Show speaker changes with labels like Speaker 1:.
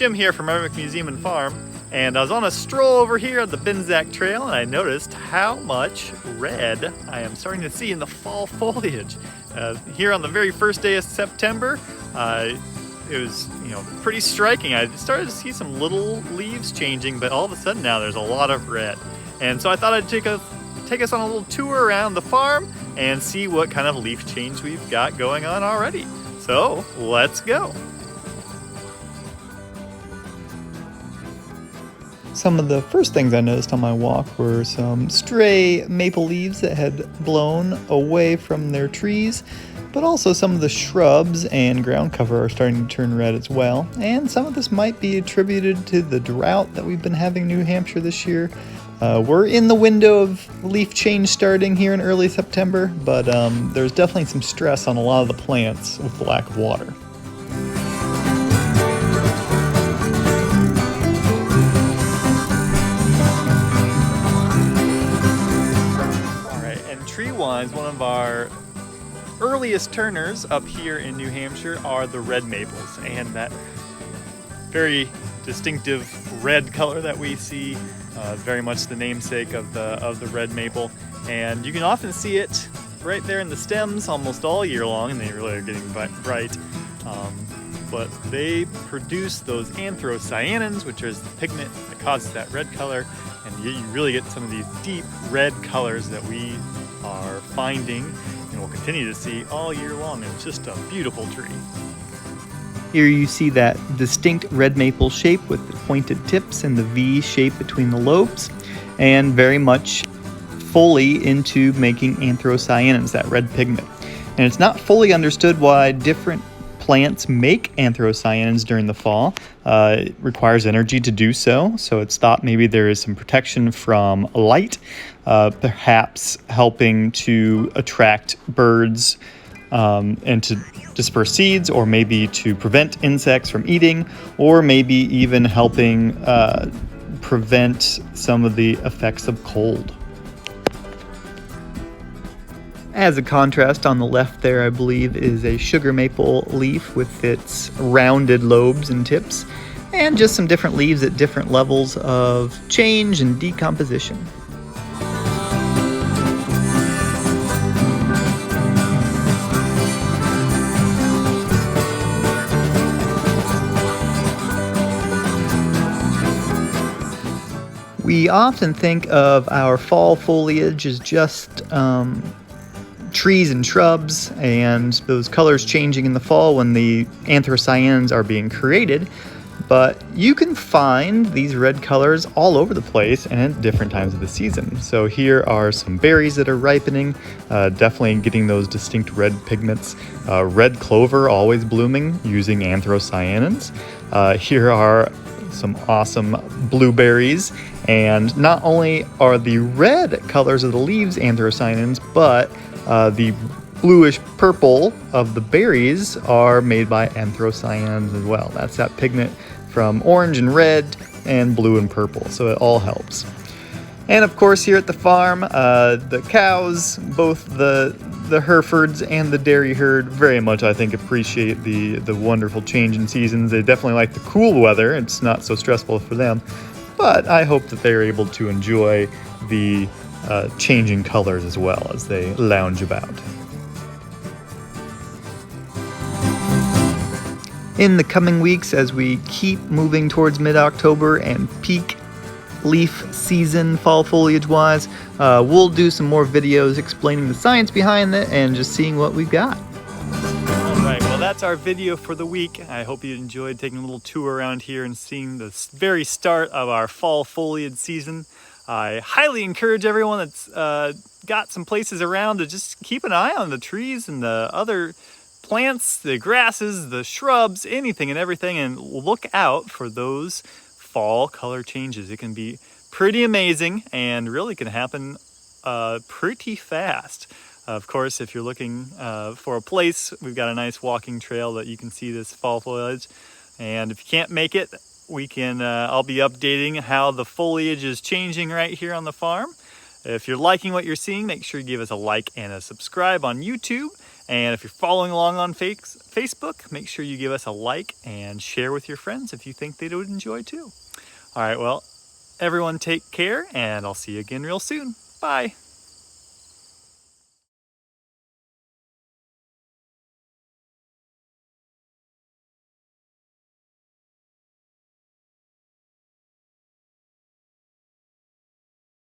Speaker 1: Jim here from Remick Museum and Farm, and I was on a stroll over here on the Benzac Trail and I noticed how much red I am starting to see in the fall foliage. Here on the very first day of September, it was, pretty striking. I started to see some little leaves changing, but all of a sudden now there's a lot of red. And so I thought I'd take us on a little tour around the farm and see what kind of leaf change we've got going on already. So let's go. Some of the first things I noticed on my walk were some stray maple leaves that had blown away from their trees, but also some of the shrubs and ground cover are starting to turn red as well. And some of this might be attributed to the drought that we've been having in New Hampshire this year. We're in the window of leaf change starting here in early September, but there's definitely some stress on a lot of the plants with the lack of water. Tree-wise, one of our earliest turners up here in New Hampshire are the red maples, and that very distinctive red color that we see is very much the namesake of the red maple, and you can often see it right there in the stems almost all year long, and they really are getting bright. But they produce those anthocyanins, which is the pigment that causes that red color, and you really get some of these deep red colors that we are finding and will continue to see all year long. It's just a beautiful tree. Here you see that distinct red maple shape with the pointed tips and the V shape between the lobes, and very much fully into making anthocyanins, that red pigment. And it's not fully understood why different plants make anthocyanins during the fall. It requires energy to do so, so it's thought maybe there is some protection from light, perhaps helping to attract birds and to disperse seeds, or maybe to prevent insects from eating, or maybe even helping prevent some of the effects of cold. As a contrast, on the left there, I believe, is a sugar maple leaf with its rounded lobes and tips, and just some different leaves at different levels of change and decomposition. We often think of our fall foliage as just trees and shrubs and those colors changing in the fall when the anthocyanins are being created, but you can find these red colors all over the place and at different times of the season. So here are some berries that are ripening, definitely getting those distinct red pigments. Red clover always blooming using anthocyanins. Here are some awesome blueberries, and not only are the red colors of the leaves anthocyanins, but the bluish purple of the berries are made by anthocyanins as well. That's that pigment from orange and red and blue and purple, so it all helps. And of course, here at the farm, the cows, both the Herefords and the dairy herd, very much, I think, appreciate the wonderful change in seasons. They definitely like the cool weather. It's not so stressful for them, but I hope that they're able to enjoy the changing colors as well as they lounge about. In the coming weeks, as we keep moving towards mid-October and peak leaf season fall foliage wise, we'll do some more videos explaining the science behind it and just seeing what we've got. Alright, well that's our video for the week. I hope you enjoyed taking a little tour around here and seeing the very start of our fall foliage season. I highly encourage everyone that's got some places around to just keep an eye on the trees and the other plants, the grasses, the shrubs, anything and everything, and look out for those fall color changes. It can be pretty amazing and really can happen pretty fast. Of course, if you're looking for a place, we've got a nice walking trail that you can see this fall foliage. And if you can't make it, we can I'll be updating how the foliage is changing right here on the farm. If you're liking what you're seeing, make sure you give us a like and a subscribe on YouTube. And if you're following along on Facebook, make sure you give us a like and share with your friends if you think they would enjoy too. All right, well, everyone take care, and I'll see you again real soon. Bye.